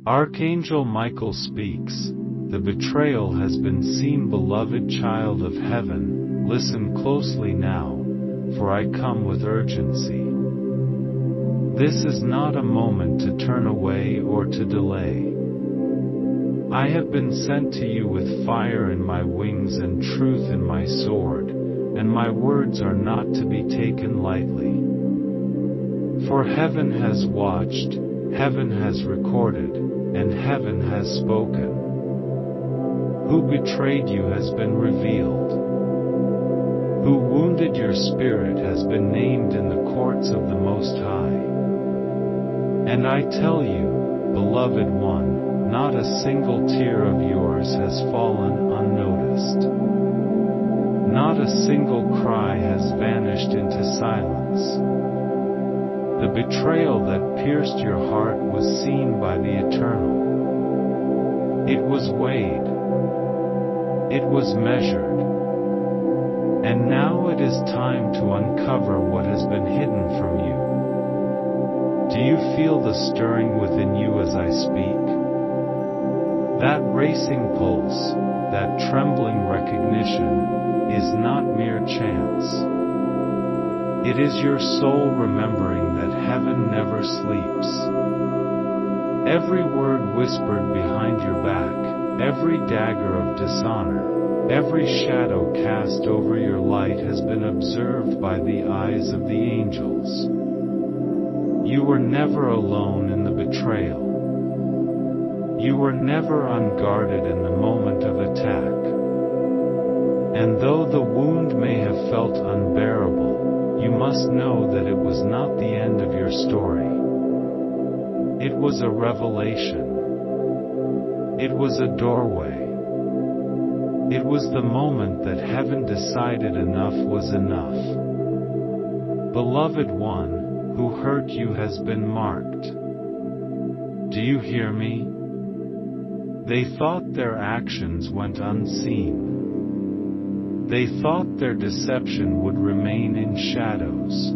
Archangel Michael speaks. The betrayal has been seen, beloved child of heaven. Listen closely now, for I come with urgency. This is not a moment to turn away or to delay. I have been sent to you with fire in my wings and truth in my sword, and my words are not to be taken lightly. For heaven has watched, heaven has recorded, and heaven has spoken. Who betrayed you has been revealed. Who wounded your spirit has been named in the courts of the Most High. And I tell you, beloved one, not a single tear of yours has fallen unnoticed. Not a single cry has vanished into silence. The betrayal that pierced your heart was seen by the Eternal. It was weighed. It was measured. And now it is time to uncover what has been hidden from you. Do you feel the stirring within you as I speak? That racing pulse, that trembling recognition, is not mere chance. It is your soul remembering that heaven never sleeps. Every word whispered behind your back, every dagger of dishonor, every shadow cast over your light has been observed by the eyes of the angels. You were never alone in the betrayal. You were never unguarded in the moment of attack. And though the wound may have felt unbearable, you must know that it was not the end of your story. It was a revelation. It was a doorway. It was the moment that heaven decided enough was enough. Beloved one, who hurt you has been marked. Do you hear me? They thought their actions went unseen. They thought their deception would remain in shadows.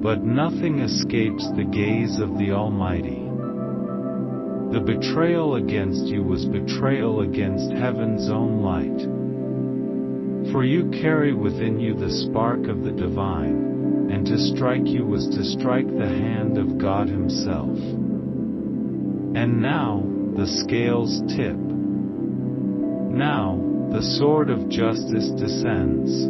But nothing escapes the gaze of the Almighty. The betrayal against you was betrayal against heaven's own light. For you carry within you the spark of the divine, and to strike you was to strike the hand of God Himself. And now, the scales tip. Now, the sword of justice descends.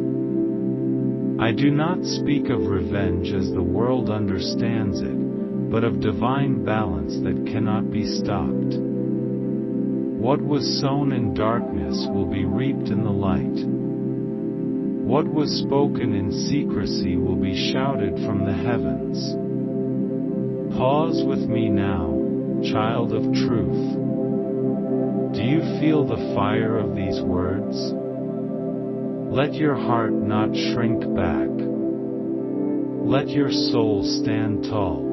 I do not speak of revenge as the world understands it, but of divine balance that cannot be stopped. What was sown in darkness will be reaped in the light. What was spoken in secrecy will be shouted from the heavens. Pause with me now, child of truth. Do you feel the fire of these words? Let your heart not shrink back. Let your soul stand tall.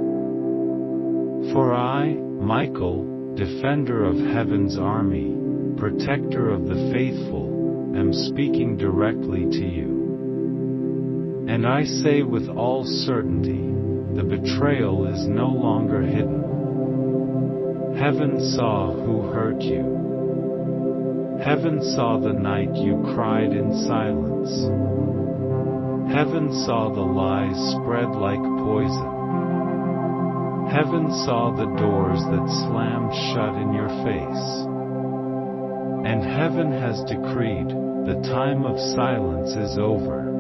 For I, Michael, defender of heaven's army, protector of the faithful, am speaking directly to you. And I say with all certainty, the betrayal is no longer hidden. Heaven saw who hurt you. Heaven saw the night you cried in silence. Heaven saw the lies spread like poison. Heaven saw the doors that slammed shut in your face. And heaven has decreed, the time of silence is over.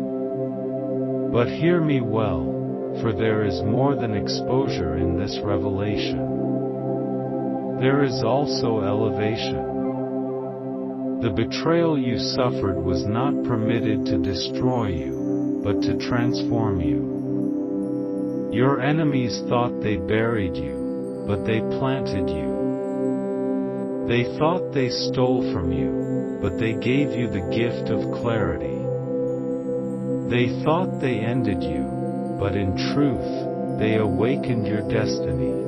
But hear me well, for there is more than exposure in this revelation. There is also elevation. The betrayal you suffered was not permitted to destroy you, but to transform you. Your enemies thought they buried you, but they planted you. They thought they stole from you, but they gave you the gift of clarity. They thought they ended you, but in truth, they awakened your destiny.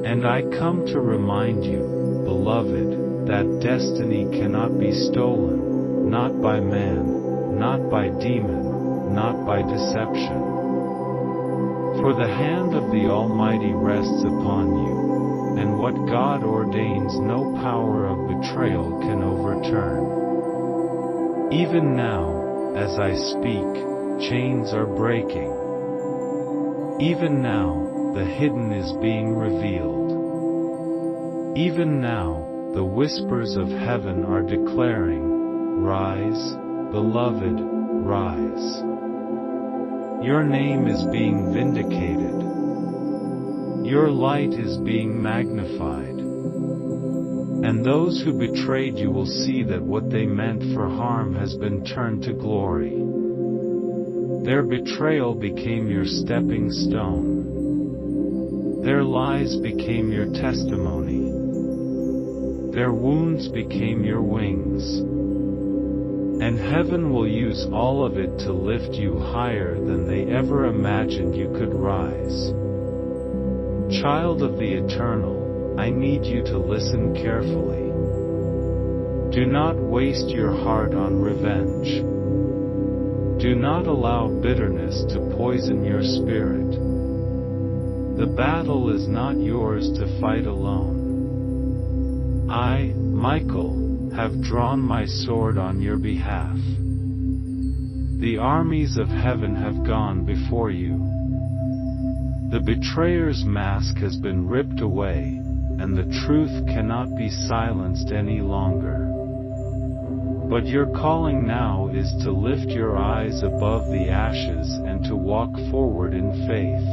And I come to remind you, beloved, that destiny cannot be stolen, not by man, not by demon, not by deception. For the hand of the Almighty rests upon you. What God ordains, no power of betrayal can overturn. Even now, as I speak, chains are breaking. Even now, the hidden is being revealed. Even now, the whispers of heaven are declaring, "Rise, beloved, rise." Your name is being vindicated. Your light is being magnified. And those who betrayed you will see that what they meant for harm has been turned to glory. Their betrayal became your stepping stone. Their lies became your testimony. Their wounds became your wings. And heaven will use all of it to lift you higher than they ever imagined you could rise. Child of the Eternal, I need you to listen carefully. Do not waste your heart on revenge. Do not allow bitterness to poison your spirit. The battle is not yours to fight alone. I, Michael, have drawn my sword on your behalf. The armies of heaven have gone before you. The betrayer's mask has been ripped away, and the truth cannot be silenced any longer. But your calling now is to lift your eyes above the ashes and to walk forward in faith.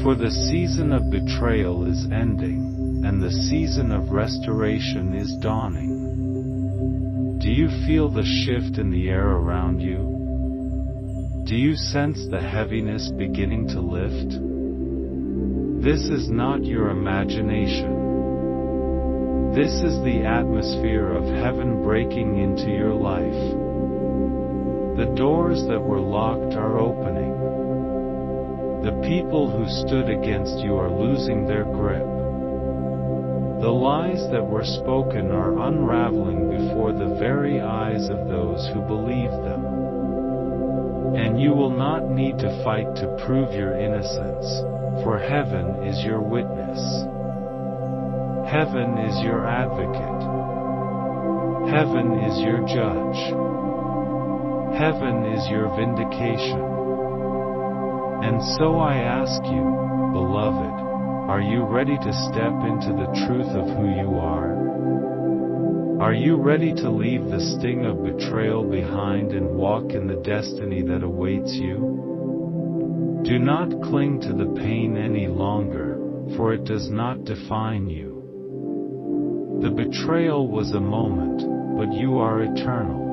For the season of betrayal is ending, and the season of restoration is dawning. Do you feel the shift in the air around you? Do you sense the heaviness beginning to lift? This is not your imagination. This is the atmosphere of heaven breaking into your life. The doors that were locked are opening. The people who stood against you are losing their grip. The lies that were spoken are unraveling before the very eyes of those who believe them. And you will not need to fight to prove your innocence, for heaven is your witness. Heaven is your advocate. Heaven is your judge. Heaven is your vindication. And so I ask you, beloved, are you ready to step into the truth of who you are? Are you ready to leave the sting of betrayal behind and walk in the destiny that awaits you? Do not cling to the pain any longer, for it does not define you. The betrayal was a moment, but you are eternal.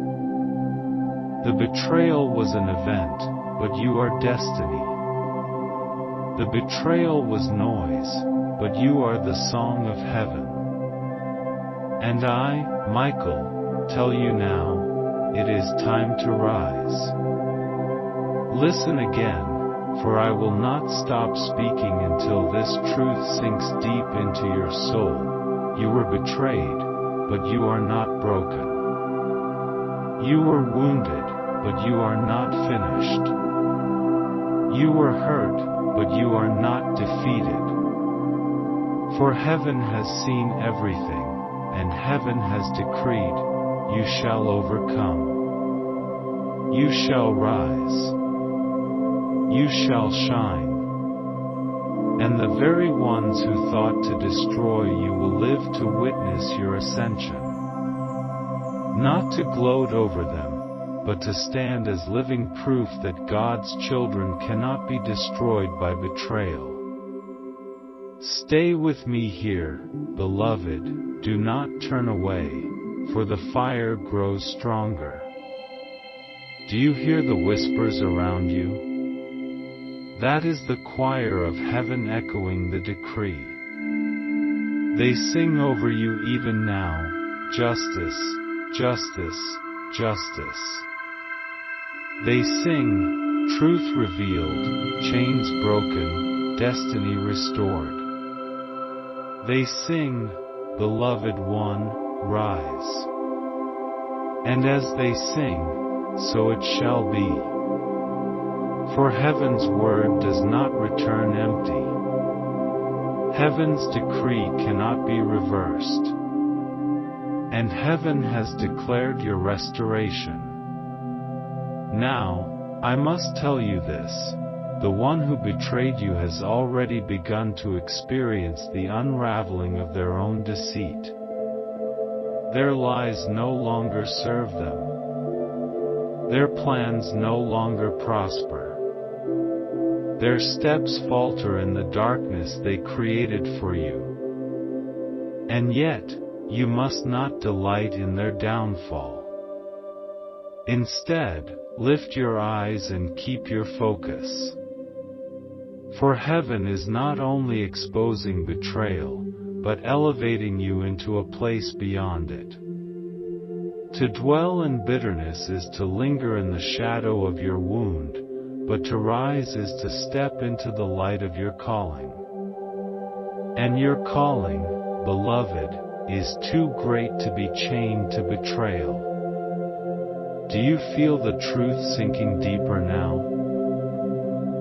The betrayal was an event, but you are destiny. The betrayal was noise, but you are the song of heaven. And I, Michael, tell you now, it is time to rise. Listen again, for I will not stop speaking until this truth sinks deep into your soul. You were betrayed, but you are not broken. You were wounded, but you are not finished. You were hurt, but you are not defeated. For heaven has seen everything, and heaven has decreed, you shall overcome. You shall rise. You shall shine. And the very ones who thought to destroy you will live to witness your ascension. Not to gloat over them, but to stand as living proof that God's children cannot be destroyed by betrayal. Stay with me here, beloved, do not turn away, for the fire grows stronger. Do you hear the whispers around you? That is the choir of heaven echoing the decree. They sing over you even now, justice, justice, justice. They sing, truth revealed, chains broken, destiny restored. They sing, beloved one, rise. And as they sing, so it shall be. For heaven's word does not return empty. Heaven's decree cannot be reversed. And heaven has declared your restoration. Now, I must tell you this. The one who betrayed you has already begun to experience the unraveling of their own deceit. Their lies no longer serve them. Their plans no longer prosper. Their steps falter in the darkness they created for you. And yet, you must not delight in their downfall. Instead, lift your eyes and keep your focus. For heaven is not only exposing betrayal, but elevating you into a place beyond it. To dwell in bitterness is to linger in the shadow of your wound, but to rise is to step into the light of your calling. And your calling, beloved, is too great to be chained to betrayal. Do you feel the truth sinking deeper now?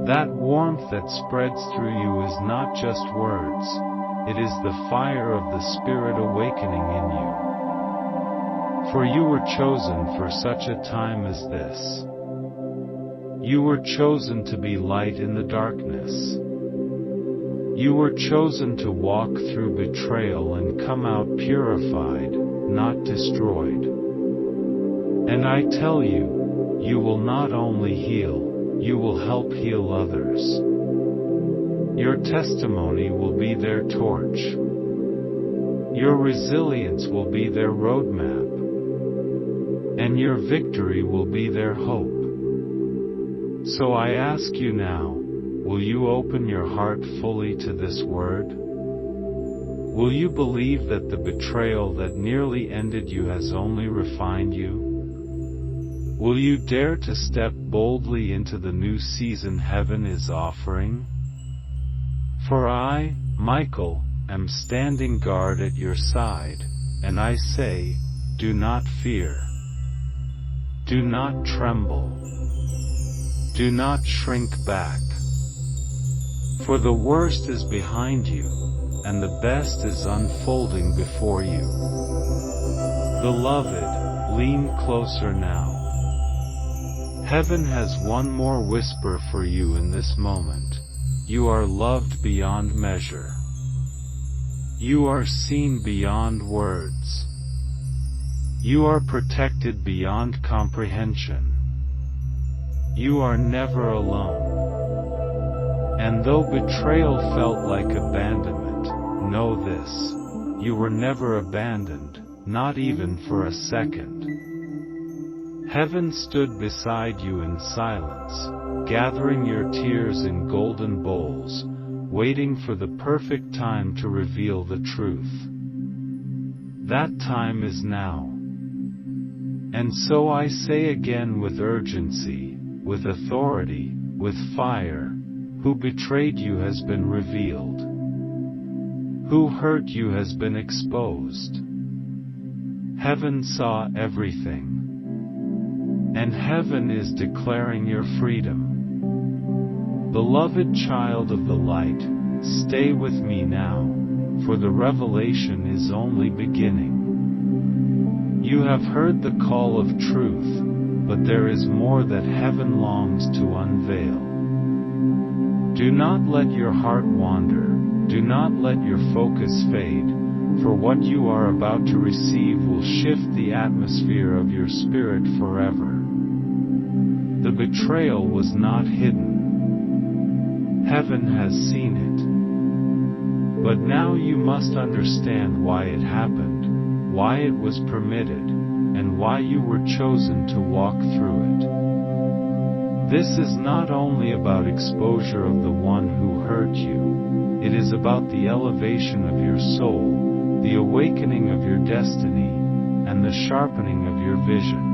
That warmth that spreads through you is not just words, it is the fire of the Spirit awakening in you. For you were chosen for such a time as this. You were chosen to be light in the darkness. You were chosen to walk through betrayal and come out purified, not destroyed. And I tell you, you will not only heal, you will help heal others. Your testimony will be their torch. Your resilience will be their roadmap. And your victory will be their hope. So I ask you now, will you open your heart fully to this word? Will you believe that the betrayal that nearly ended you has only refined you? Will you dare to step boldly into the new season heaven is offering? For I, Michael, am standing guard at your side, and I say, do not fear. Do not tremble. Do not shrink back. For the worst is behind you, and the best is unfolding before you. Beloved, lean closer now. Heaven has one more whisper for you in this moment. You are loved beyond measure. You are seen beyond words. You are protected beyond comprehension. You are never alone. And though betrayal felt like abandonment, know this: you were never abandoned, not even for a second. Heaven stood beside you in silence, gathering your tears in golden bowls, waiting for the perfect time to reveal the truth. That time is now. And so I say again with urgency, with authority, with fire, who betrayed you has been revealed. Who hurt you has been exposed. Heaven saw everything. And heaven is declaring your freedom. Beloved child of the light, stay with me now, for the revelation is only beginning. You have heard the call of truth, but there is more that heaven longs to unveil. Do not let your heart wander, do not let your focus fade, for what you are about to receive will shift the atmosphere of your spirit forever. The betrayal was not hidden. Heaven has seen it. But now you must understand why it happened, why it was permitted, and why you were chosen to walk through it. This is not only about exposure of the one who hurt you, it is about the elevation of your soul, the awakening of your destiny, and the sharpening of your vision.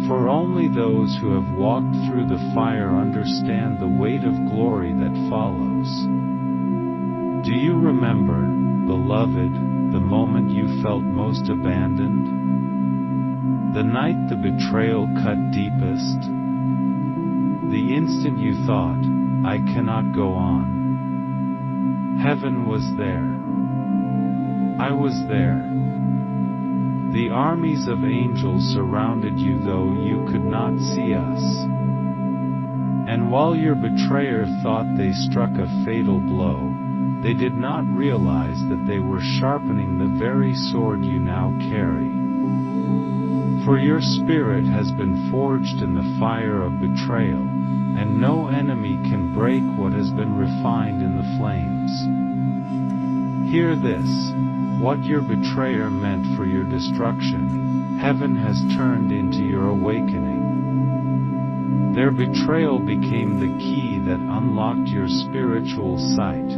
For only those who have walked through the fire understand the weight of glory that follows. Do you remember, beloved, the moment you felt most abandoned? The night the betrayal cut deepest? The instant you thought, I cannot go on. Heaven was there. I was there. The armies of angels surrounded you though you could not see us. And while your betrayer thought they struck a fatal blow, they did not realize that they were sharpening the very sword you now carry. For your spirit has been forged in the fire of betrayal, and no enemy can break what has been refined in the flames. Hear this. What your betrayer meant for your destruction, heaven has turned into your awakening. Their betrayal became the key that unlocked your spiritual sight.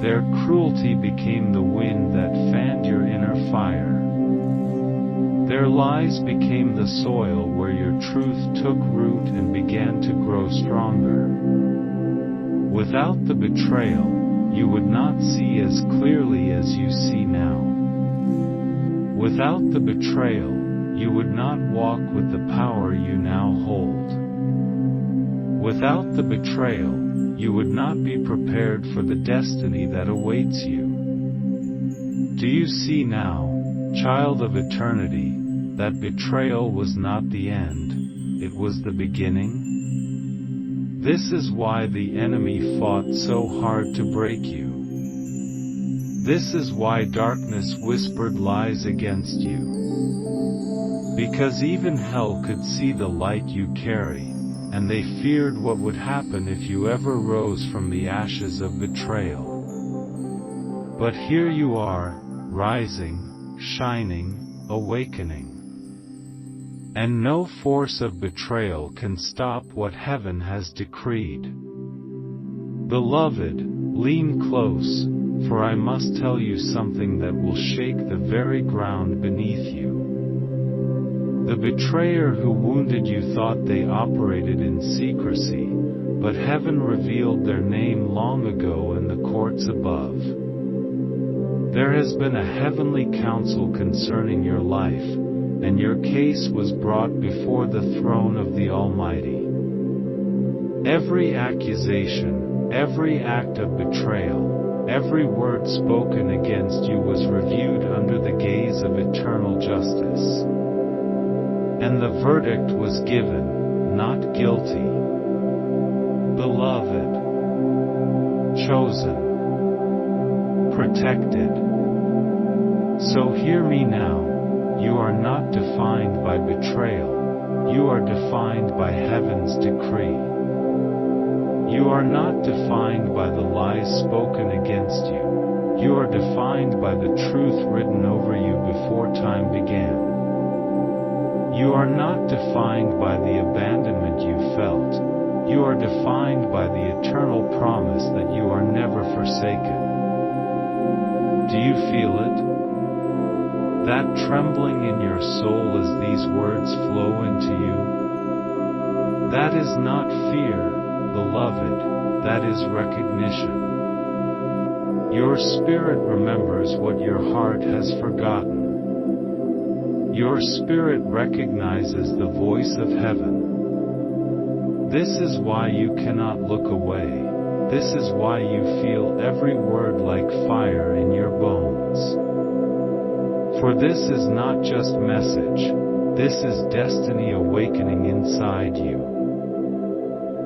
Their cruelty became the wind that fanned your inner fire. Their lies became the soil where your truth took root and began to grow stronger. Without the betrayal, you would not see as clearly as you see now. Without the betrayal, you would not walk with the power you now hold. Without the betrayal, you would not be prepared for the destiny that awaits you. Do you see now, child of eternity, that betrayal was not the end, it was the beginning? This is why the enemy fought so hard to break you. This is why darkness whispered lies against you. Because even hell could see the light you carry, and they feared what would happen if you ever rose from the ashes of betrayal. But here you are, rising, shining, awakening. And no force of betrayal can stop what heaven has decreed. Beloved, lean close, for I must tell you something that will shake the very ground beneath you. The betrayer who wounded you thought they operated in secrecy, but heaven revealed their name long ago in the courts above. There has been a heavenly council concerning your life, and your case was brought before the throne of the Almighty. Every accusation, every act of betrayal, every word spoken against you was reviewed under the gaze of eternal justice. And the verdict was given, not guilty. Beloved, chosen, protected. So hear me now. You are not defined by betrayal, you are defined by heaven's decree. You are not defined by the lies spoken against you, you are defined by the truth written over you before time began. You are not defined by the abandonment you felt, you are defined by the eternal promise that you are never forsaken. Do you feel it? That trembling in your soul as these words flow into you? That is not fear, beloved, that is recognition. Your spirit remembers what your heart has forgotten. Your spirit recognizes the voice of heaven. This is why you cannot look away. This is why you feel every word like fire in your bones. For this is not just message, this is destiny awakening inside you.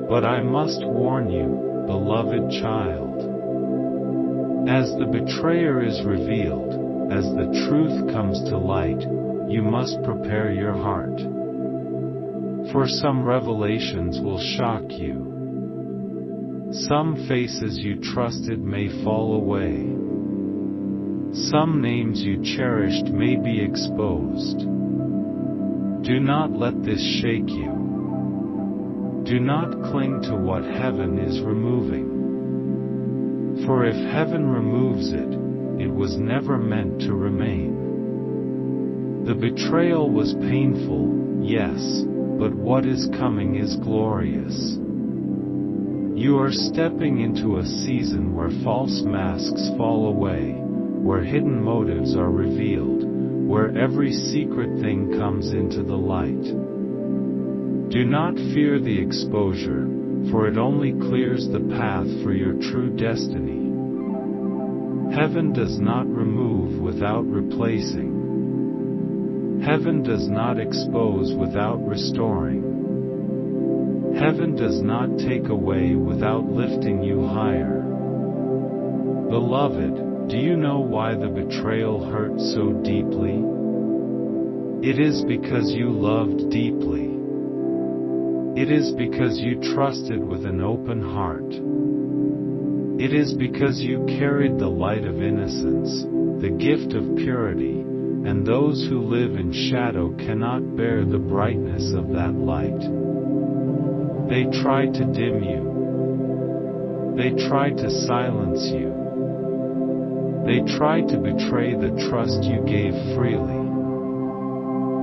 But I must warn you, beloved child. As the betrayer is revealed, as the truth comes to light, you must prepare your heart. For some revelations will shock you. Some faces you trusted may fall away. Some names you cherished may be exposed. Do not let this shake you. Do not cling to what heaven is removing. For if heaven removes it, it was never meant to remain. The betrayal was painful, yes, but what is coming is glorious. You are stepping into a season where false masks fall away, where hidden motives are revealed, where every secret thing comes into the light. Do not fear the exposure, for it only clears the path for your true destiny. Heaven does not remove without replacing. Heaven does not expose without restoring. Heaven does not take away without lifting you higher. Beloved, do you know why the betrayal hurt so deeply? It is because you loved deeply. It is because you trusted with an open heart. It is because you carried the light of innocence, the gift of purity, and those who live in shadow cannot bear the brightness of that light. They tried to dim you. They tried to silence you. They tried to betray the trust you gave freely.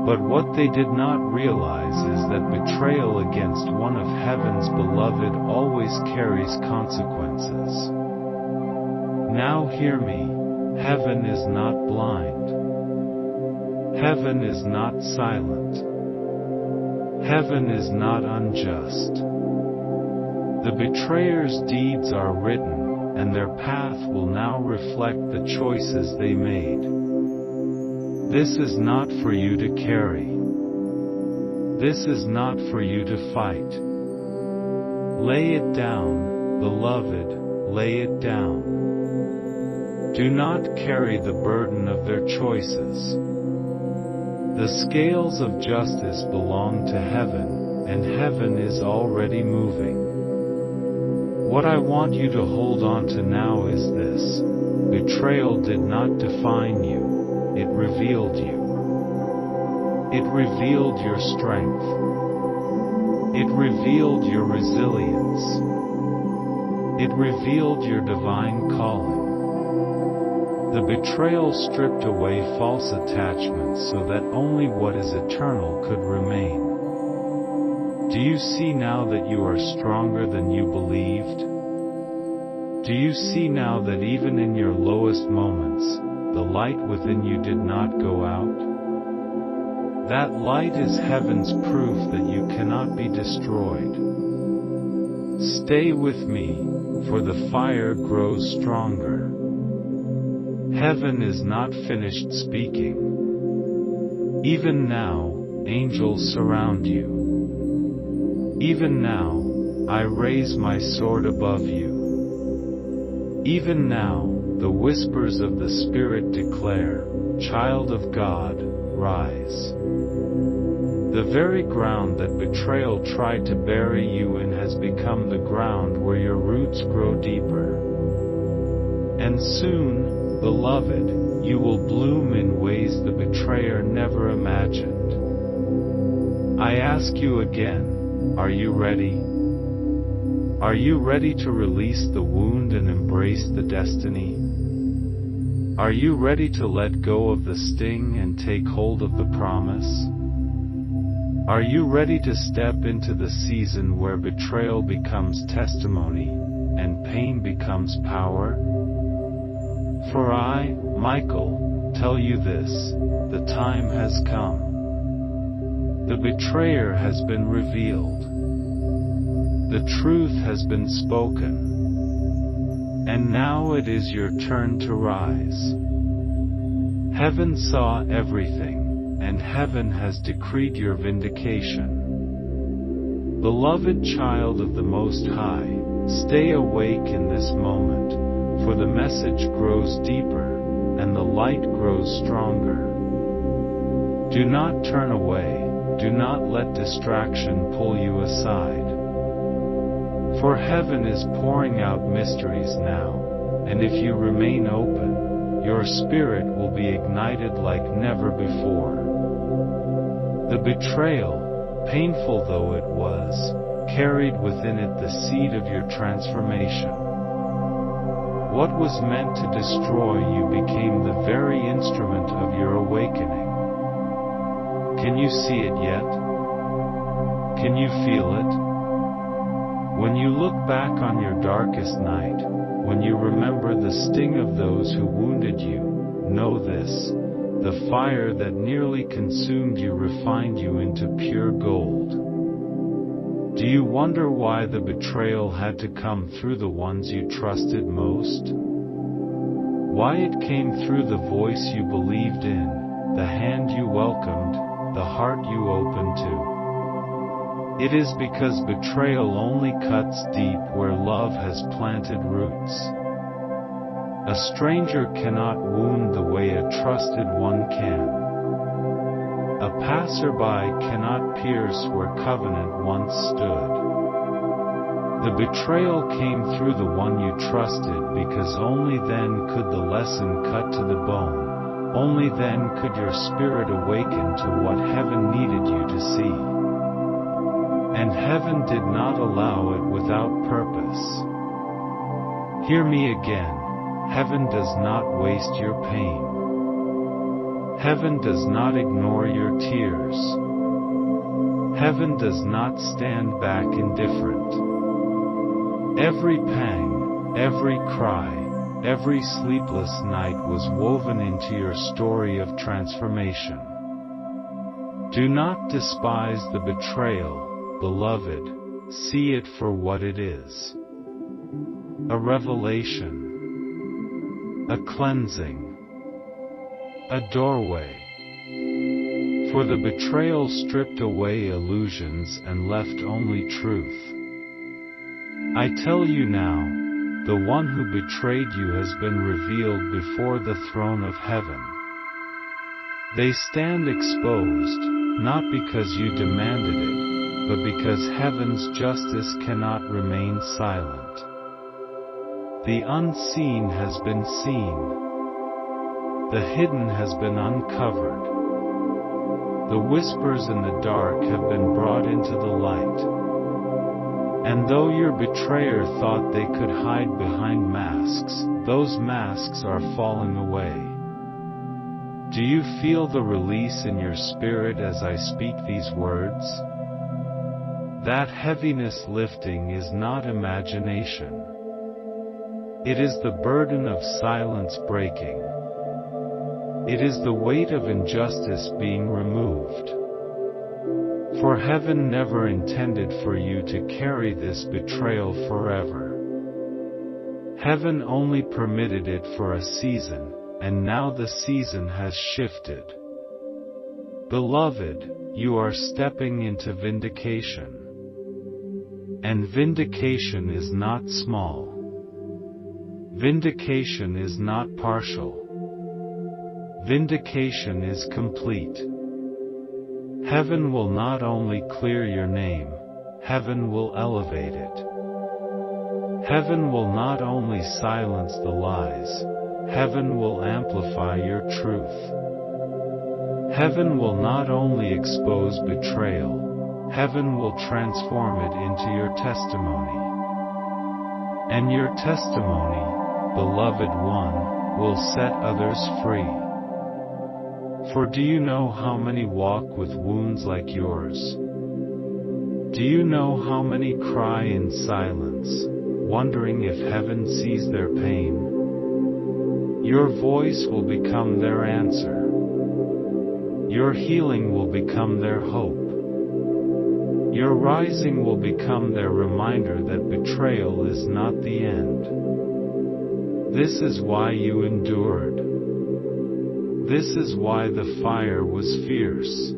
But what they did not realize is that betrayal against one of heaven's beloved always carries consequences. Now hear me, heaven is not blind. Heaven is not silent. Heaven is not unjust. The betrayer's deeds are written, and their path will now reflect the choices they made. This is not for you to carry. This is not for you to fight. Lay it down, beloved, lay it down. Do not carry the burden of their choices. The scales of justice belong to heaven, and heaven is already moving. What I want you to hold on to now is this: betrayal did not define you. It revealed you. It revealed your strength. It revealed your resilience. It revealed your divine calling. The betrayal stripped away false attachments so that only what is eternal could remain. Do you see now that you are stronger than you believed? Do you see now that even in your lowest moments, the light within you did not go out? That light is heaven's proof that you cannot be destroyed. Stay with me, for the fire grows stronger. Heaven is not finished speaking. Even now, angels surround you. Even now, I raise my sword above you. Even now, the whispers of the Spirit declare, "Child of God, rise." The very ground that betrayal tried to bury you in has become the ground where your roots grow deeper. And soon, beloved, you will bloom in ways the betrayer never imagined. I ask you again, are you ready? Are you ready to release the wound and embrace the destiny? Are you ready to let go of the sting and take hold of the promise? Are you ready to step into the season where betrayal becomes testimony, and pain becomes power? For I, Michael, tell you this: the time has come. The betrayer has been revealed. The truth has been spoken. And now it is your turn to rise. Heaven saw everything, and heaven has decreed your vindication. Beloved child of the Most High, stay awake in this moment, for the message grows deeper, and the light grows stronger. Do not turn away, do not let distraction pull you aside. For heaven is pouring out mysteries now, and if you remain open, your spirit will be ignited like never before. The betrayal, painful though it was, carried within it the seed of your transformation. What was meant to destroy you became the very instrument of your awakening. Can you see it yet? Can you feel it? When you look back on your darkest night, when you remember the sting of those who wounded you, know this: the fire that nearly consumed you refined you into pure gold. Do you wonder why the betrayal had to come through the ones you trusted most? why it came through the voice you believed in, the hand you welcomed, the heart you opened to. It is because betrayal only cuts deep where love has planted roots. A stranger cannot wound the way a trusted one can. A passerby cannot pierce where covenant once stood. The betrayal came through the one you trusted because only then could the lesson cut to the bone, only then could your spirit awaken to what heaven needed you to see. And heaven did not allow it without purpose. Hear me again, heaven does not waste your pain. Heaven does not ignore your tears. Heaven does not stand back indifferent. Every pang, every cry, every sleepless night was woven into your story of transformation. Do not despise the betrayal, beloved, see it for what it is. A revelation. A cleansing. A doorway. For the betrayal stripped away illusions and left only truth. I tell you now, the one who betrayed you has been revealed before the throne of heaven. They stand exposed, not because you demanded it, but because heaven's justice cannot remain silent. The unseen has been seen. The hidden has been uncovered. The whispers in the dark have been brought into the light. And though your betrayer thought they could hide behind masks, those masks are falling away. Do you feel the release in your spirit as I speak these words? That heaviness lifting is not imagination. It is the burden of silence breaking. It is the weight of injustice being removed. For heaven never intended for you to carry this betrayal forever. Heaven only permitted it for a season, and now the season has shifted. Beloved, you are stepping into vindication. And vindication is not small. Vindication is not partial. Vindication is complete. Heaven will not only clear your name, heaven will elevate it. Heaven will not only silence the lies, heaven will amplify your truth. Heaven will not only expose betrayal, heaven will transform it into your testimony. And your testimony, beloved one, will set others free. For do you know how many walk with wounds like yours? Do you know how many cry in silence, wondering if heaven sees their pain? Your voice will become their answer. Your healing will become their hope. Your rising will become their reminder that betrayal is not the end. This is why you endured. This is why the fire was fierce.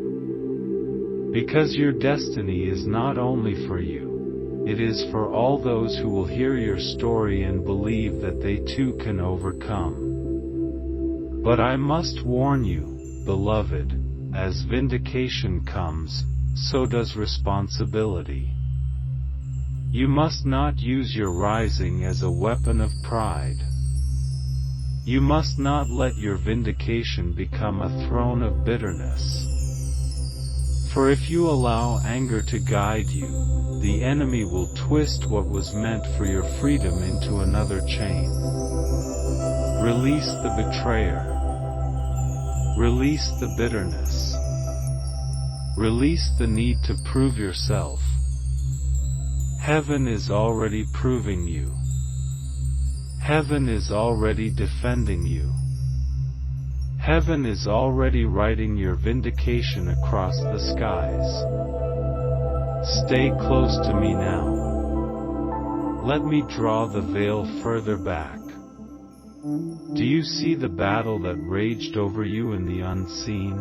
Because your destiny is not only for you, it is for all those who will hear your story and believe that they too can overcome. But I must warn you, beloved, as vindication comes, so does responsibility. You must not use your rising as a weapon of pride. You must not let your vindication become a throne of bitterness. For if you allow anger to guide you, the enemy will twist what was meant for your freedom into another chain. Release the betrayer. Release the bitterness. Release the need to prove yourself. Heaven is already proving you. Heaven is already defending you. Heaven is already writing your vindication across the skies. Stay close to me now. Let me draw the veil further back. Do you see the battle that raged over you in the unseen?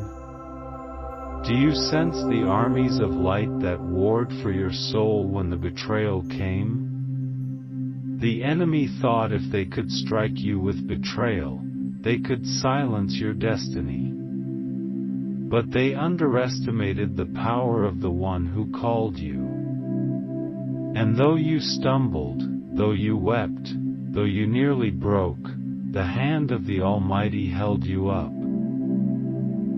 Do you sense the armies of light that warred for your soul when the betrayal came? The enemy thought if they could strike you with betrayal, they could silence your destiny. But they underestimated the power of the one who called you. And though you stumbled, though you wept, though you nearly broke, the hand of the Almighty held you up.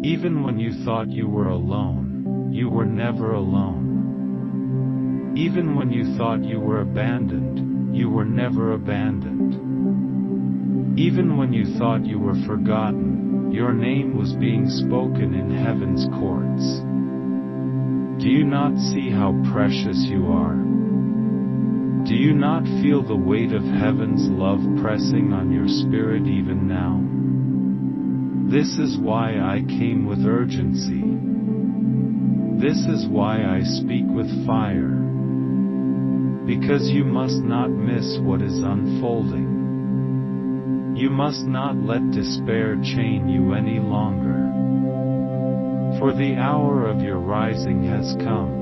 Even when you thought you were alone, you were never alone. Even when you thought you were abandoned, you were never abandoned. Even when you thought you were forgotten, your name was being spoken in heaven's courts. Do you not see how precious you are? Do you not feel the weight of heaven's love pressing on your spirit even now? This is why I came with urgency. This is why I speak with fire. Because you must not miss what is unfolding. You must not let despair chain you any longer. For the hour of your rising has come.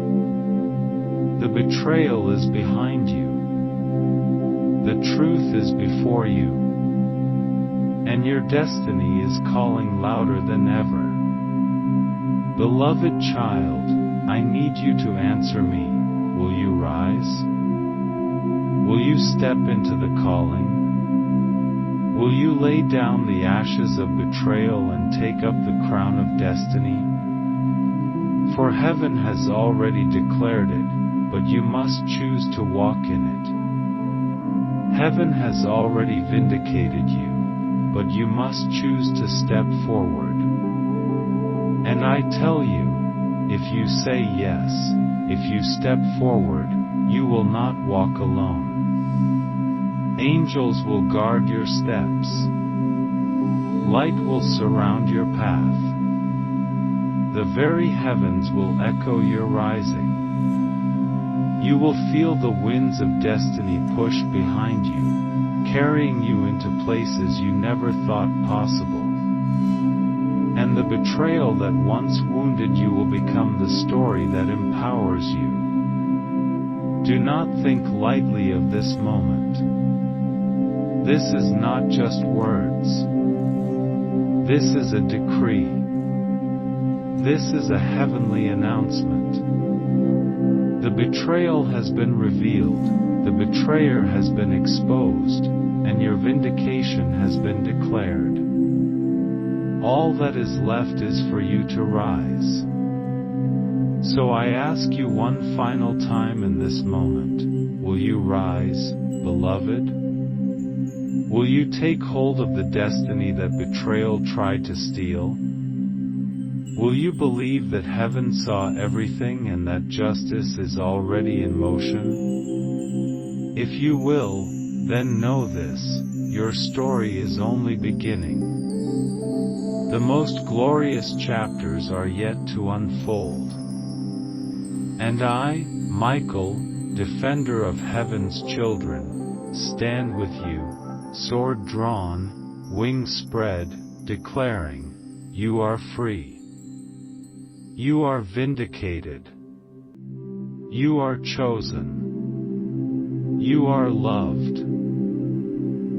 The betrayal is behind you. The truth is before you. And your destiny is calling louder than ever. Beloved child, I need you to answer me. Will you rise? Will you step into the calling? Will you lay down the ashes of betrayal and take up the crown of destiny? For heaven has already declared it, but you must choose to walk in it. Heaven has already vindicated you, but you must choose to step forward. And I tell you, if you say yes, if you step forward, you will not walk alone. Angels will guard your steps. Light will surround your path. The very heavens will echo your rising. You will feel the winds of destiny push behind you, carrying you into places you never thought possible. And the betrayal that once wounded you will become the story that empowers you. Do not think lightly of this moment. This is not just words. This is a decree. This is a heavenly announcement. The betrayal has been revealed, the betrayer has been exposed, and your vindication has been declared. All that is left is for you to rise. So I ask you one final time in this moment, will you rise, beloved? Will you take hold of the destiny that betrayal tried to steal? Will you believe that heaven saw everything and that justice is already in motion? If you will, then know this, your story is only beginning. The most glorious chapters are yet to unfold. And I, Michael, defender of heaven's children, stand with you, sword drawn, wings spread, declaring, you are free. You are vindicated. You are chosen. You are loved.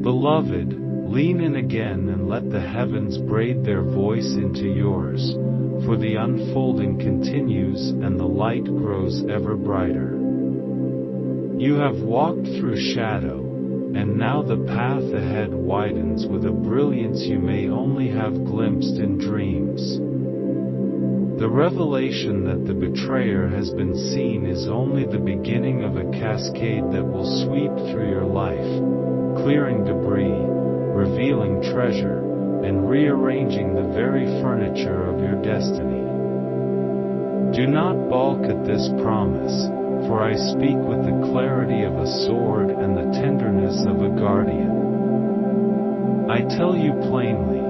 Beloved, lean in again and let the heavens braid their voice into yours, for the unfolding continues and the light grows ever brighter. You have walked through shadow, and now the path ahead widens with a brilliance you may only have glimpsed in dreams. The revelation that the betrayer has been seen is only the beginning of a cascade that will sweep through your life, clearing debris, revealing treasure, and rearranging the very furniture of your destiny. Do not balk at this promise, for I speak with the clarity of a sword and the tenderness of a guardian. I tell you plainly,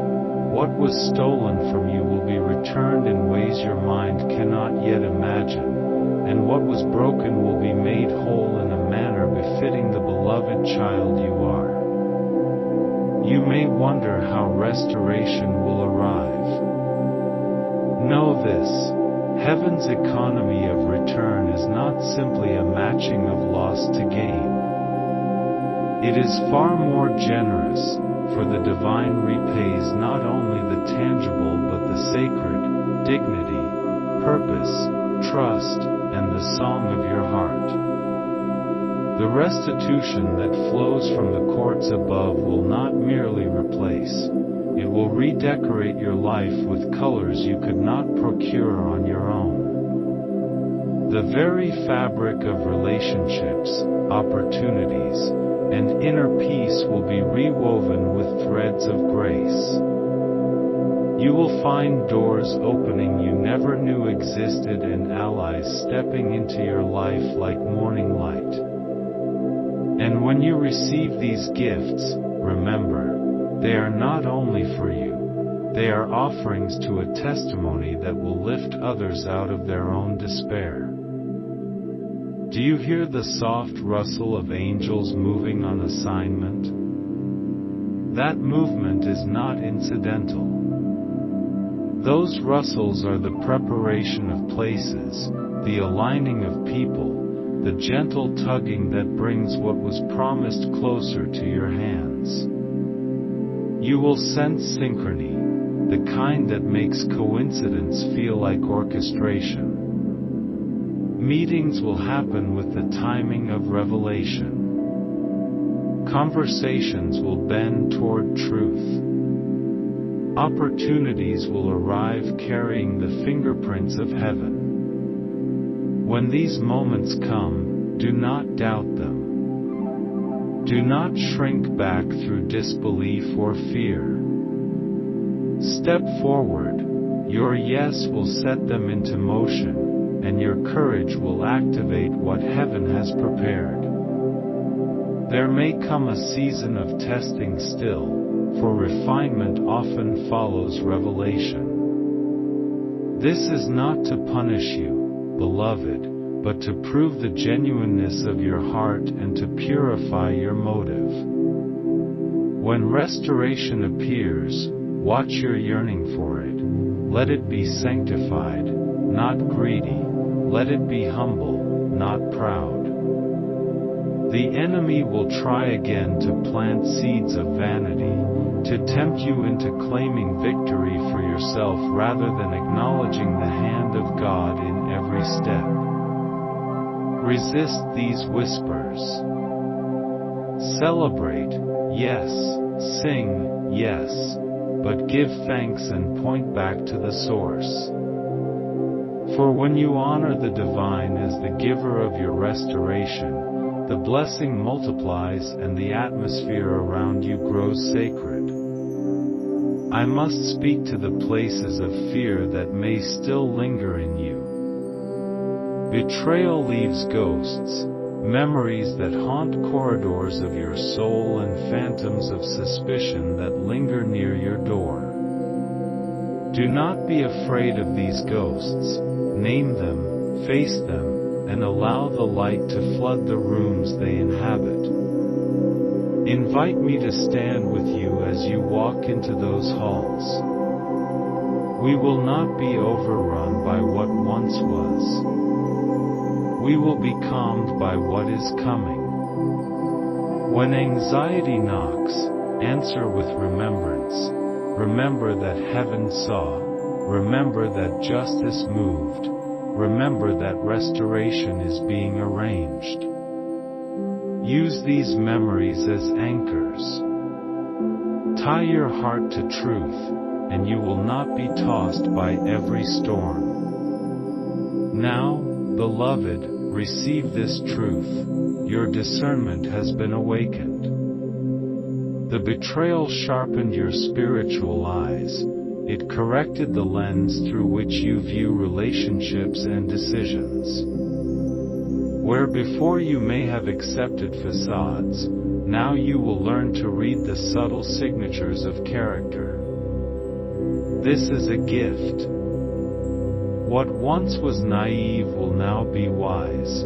what was stolen from you will be returned in ways your mind cannot yet imagine, and what was broken will be made whole in a manner befitting the beloved child you are. You may wonder how restoration will arrive. Know this: heaven's economy of return is not simply a matching of loss to gain. It is far more generous, for the divine repays not only the tangible but the sacred, dignity, purpose, trust, and the song of your heart. The restitution that flows from the courts above will not merely replace, it will redecorate your life with colors you could not procure on your own. The very fabric of relationships, opportunities, and inner peace will be rewoven with threads of grace. You will find doors opening you never knew existed and allies stepping into your life like morning light. And when you receive these gifts, remember, they are not only for you, they are offerings to a testimony that will lift others out of their own despair. Do you hear the soft rustle of angels moving on assignment? That movement is not incidental. Those rustles are the preparation of places, the aligning of people, the gentle tugging that brings what was promised closer to your hands. You will sense synchrony, the kind that makes coincidence feel like orchestration. Meetings will happen with the timing of revelation. Conversations will bend toward truth. Opportunities will arrive carrying the fingerprints of heaven. When these moments come, do not doubt them. Do not shrink back through disbelief or fear. Step forward, your yes will set them into motion, and your courage will activate what heaven has prepared. There may come a season of testing still, for refinement often follows revelation. This is not to punish you, beloved, but to prove the genuineness of your heart and to purify your motive. When restoration appears, watch your yearning for it. Let it be sanctified, not greedy. Let it be humble, not proud. The enemy will try again to plant seeds of vanity, to tempt you into claiming victory for yourself rather than acknowledging the hand of God in every step. Resist these whispers. Celebrate, yes, sing, yes, but give thanks and point back to the source. For when you honor the divine as the giver of your restoration, the blessing multiplies and the atmosphere around you grows sacred. I must speak to the places of fear that may still linger in you. Betrayal leaves ghosts, memories that haunt corridors of your soul and phantoms of suspicion that linger near your door. Do not be afraid of these ghosts. Name them, face them, and allow the light to flood the rooms they inhabit. Invite me to stand with you as you walk into those halls. We will not be overrun by what once was. We will be calmed by what is coming. When anxiety knocks, answer with remembrance. Remember that heaven saw. Remember that justice moved. Remember that restoration is being arranged. Use these memories as anchors. Tie your heart to truth, and you will not be tossed by every storm. Now, beloved, receive this truth. Your discernment has been awakened. The betrayal sharpened your spiritual eyes. It corrected the lens through which you view relationships and decisions. Where before you may have accepted facades, now you will learn to read the subtle signatures of character. This is a gift. What once was naive will now be wise.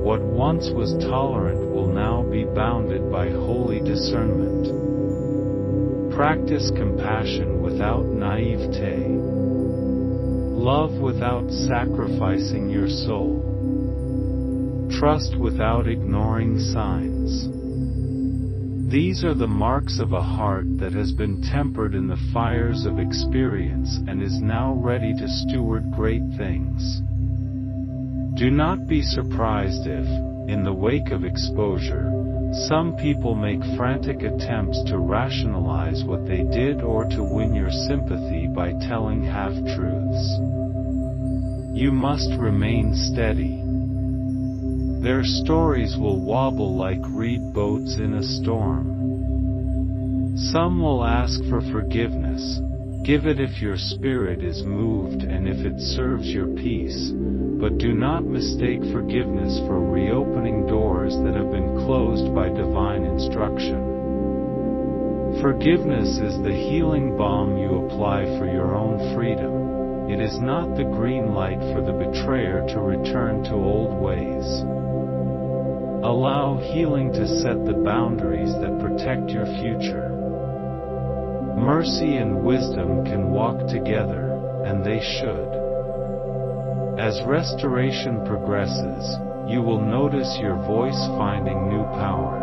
What once was tolerant will now be bounded by holy discernment. Practice compassion without naivete. Love without sacrificing your soul. Trust without ignoring signs. These are the marks of a heart that has been tempered in the fires of experience and is now ready to steward great things. Do not be surprised if, in the wake of exposure, some people make frantic attempts to rationalize what they did or to win your sympathy by telling half-truths. You must remain steady. Their stories will wobble like reed boats in a storm. Some will ask for forgiveness. Give it if your spirit is moved and if it serves your peace, but do not mistake forgiveness for reopening doors that have been closed by divine instruction. Forgiveness is the healing balm you apply for your own freedom. It is not the green light for the betrayer to return to old ways. Allow healing to set the boundaries that protect your future. Mercy and wisdom can walk together, and they should. As restoration progresses, you will notice your voice finding new power.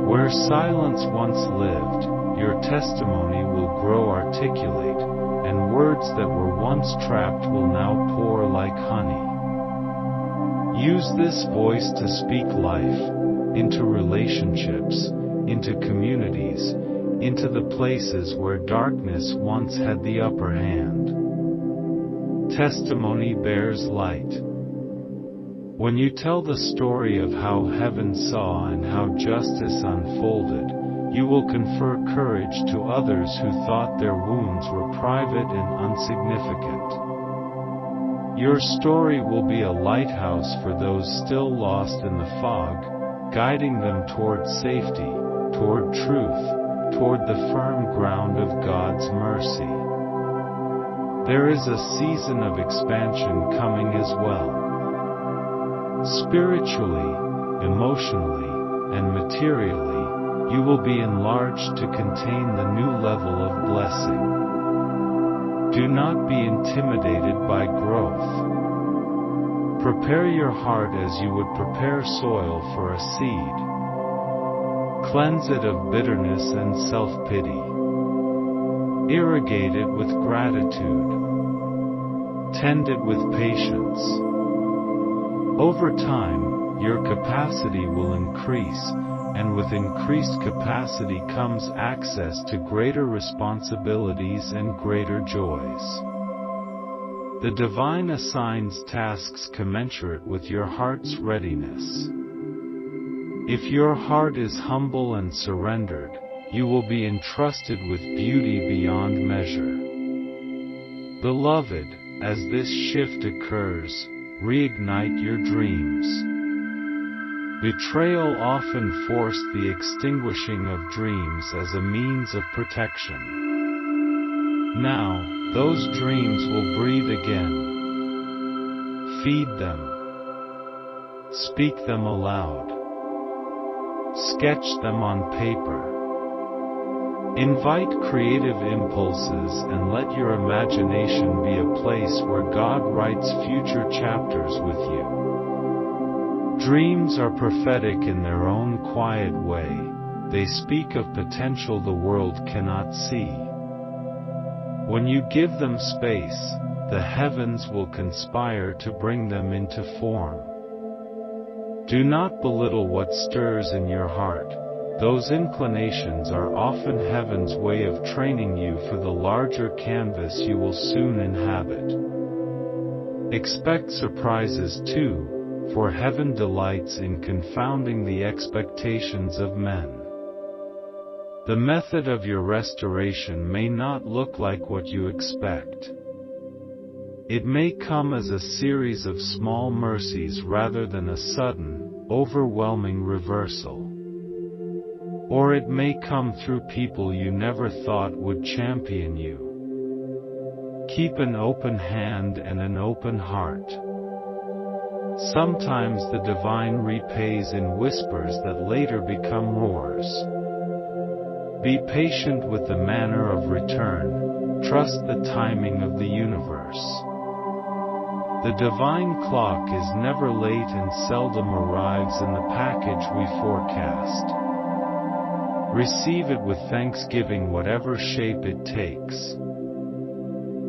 Where silence once lived, your testimony will grow articulate, and words that were once trapped will now pour like honey. Use this voice to speak life, into relationships, into communities, into the places where darkness once had the upper hand. Testimony bears light. When you tell the story of how heaven saw and how justice unfolded, you will confer courage to others who thought their wounds were private and insignificant. Your story will be a lighthouse for those still lost in the fog, guiding them toward safety, toward truth, toward the firm ground of God's mercy. There is a season of expansion coming as well. Spiritually, emotionally, and materially, you will be enlarged to contain the new level of blessing. Do not be intimidated by growth. Prepare your heart as you would prepare soil for a seed. Cleanse it of bitterness and self-pity. Irrigate it with gratitude. Tend it with patience. Over time, your capacity will increase, and with increased capacity comes access to greater responsibilities and greater joys. The divine assigns tasks commensurate with your heart's readiness. If your heart is humble and surrendered, you will be entrusted with beauty beyond measure. Beloved, as this shift occurs, reignite your dreams. Betrayal often forced the extinguishing of dreams as a means of protection. Now, those dreams will breathe again. Feed them. Speak them aloud. Sketch them on paper. Invite creative impulses and let your imagination be a place where God writes future chapters with you. Dreams are prophetic in their own quiet way. They speak of potential the world cannot see. When you give them space, the heavens will conspire to bring them into form. Do not belittle what stirs in your heart. Those inclinations are often heaven's way of training you for the larger canvas you will soon inhabit. Expect surprises too, for heaven delights in confounding the expectations of men. The method of your restoration may not look like what you expect. It may come as a series of small mercies rather than a sudden, overwhelming reversal. Or it may come through people you never thought would champion you. Keep an open hand and an open heart. Sometimes the divine repays in whispers that later become roars. Be patient with the manner of return, trust the timing of the universe. The divine clock is never late and seldom arrives in the package we forecast. Receive it with thanksgiving, whatever shape it takes.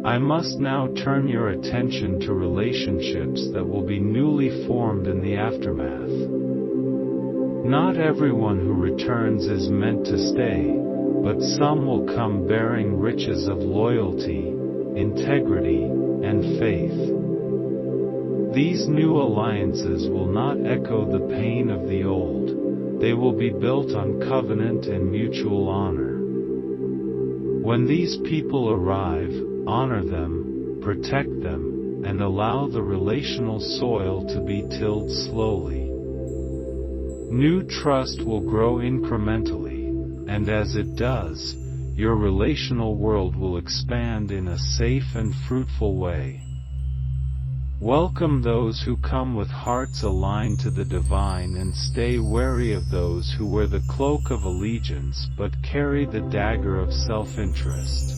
I must now turn your attention to relationships that will be newly formed in the aftermath. Not everyone who returns is meant to stay, but some will come bearing riches of loyalty, integrity, and faith. These new alliances will not echo the pain of the old, they will be built on covenant and mutual honor. When these people arrive, honor them, protect them, and allow the relational soil to be tilled slowly. New trust will grow incrementally, and as it does, your relational world will expand in a safe and fruitful way. Welcome those who come with hearts aligned to the divine, and stay wary of those who wear the cloak of allegiance but carry the dagger of self-interest.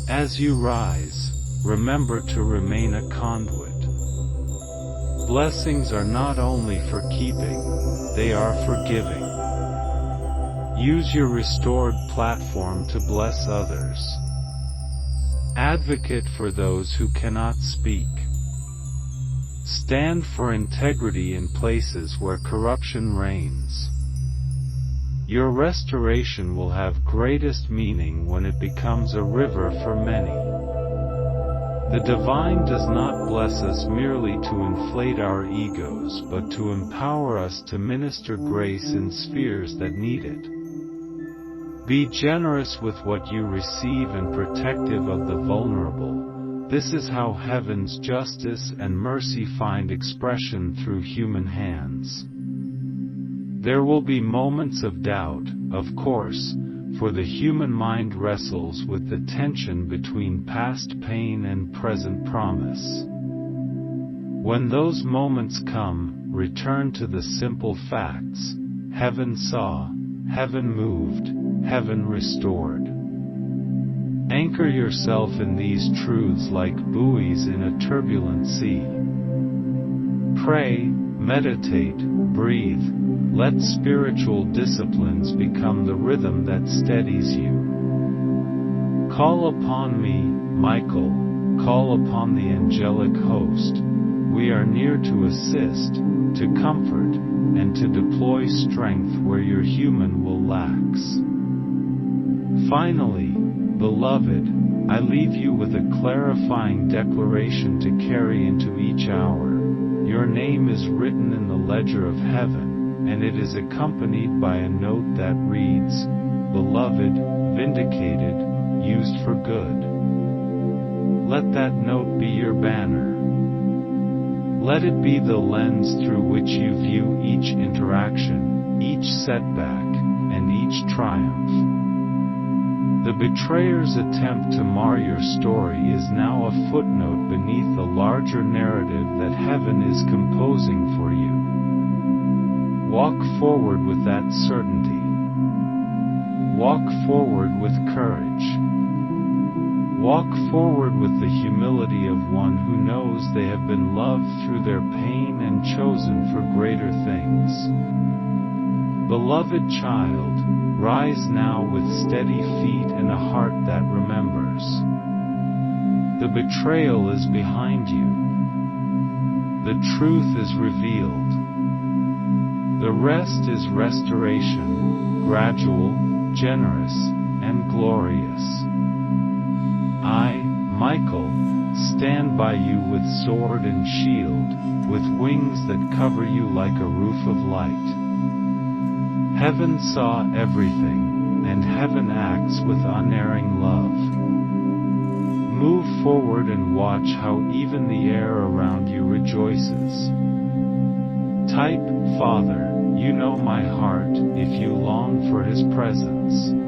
As you rise, remember to remain a conduit. Blessings are not only for keeping, they are for giving. Use your restored platform to bless others. Advocate for those who cannot speak. Stand for integrity in places where corruption reigns. Your restoration will have greatest meaning when it becomes a river for many. The divine does not bless us merely to inflate our egos, but to empower us to minister grace in spheres that need it. Be generous with what you receive and protective of the vulnerable. This is how heaven's justice and mercy find expression through human hands. There will be moments of doubt, of course, for the human mind wrestles with the tension between past pain and present promise. When those moments come, return to the simple facts. Heaven saw, heaven moved, heaven restored. Anchor yourself in these truths like buoys in a turbulent sea. Pray, meditate, breathe. Let spiritual disciplines become the rhythm that steadies you. Call upon me, Michael, call upon the angelic host. We are near to assist, to comfort, and to deploy strength where your human will lax. Finally, beloved, I leave you with a clarifying declaration to carry into each hour. Your name is written in the ledger of heaven, and it is accompanied by a note that reads, Beloved, vindicated, used for good. Let that note be your banner. Let it be the lens through which you view each interaction, each setback, and each triumph. The betrayer's attempt to mar your story is now a footnote beneath the larger narrative that heaven is composing for you. Walk forward with that certainty. Walk forward with courage. Walk forward with the humility of one who knows they have been loved through their pain and chosen for greater things. Beloved child, rise now with steady feet and a heart that remembers. The betrayal is behind you. The truth is revealed. The rest is restoration, gradual, generous, and glorious. I, Michael, stand by you with sword and shield, with wings that cover you like a roof of light. Heaven saw everything, and heaven acts with unerring love. Move forward and watch how even the air around you rejoices. Type, Father, you know my heart, if you long for His presence.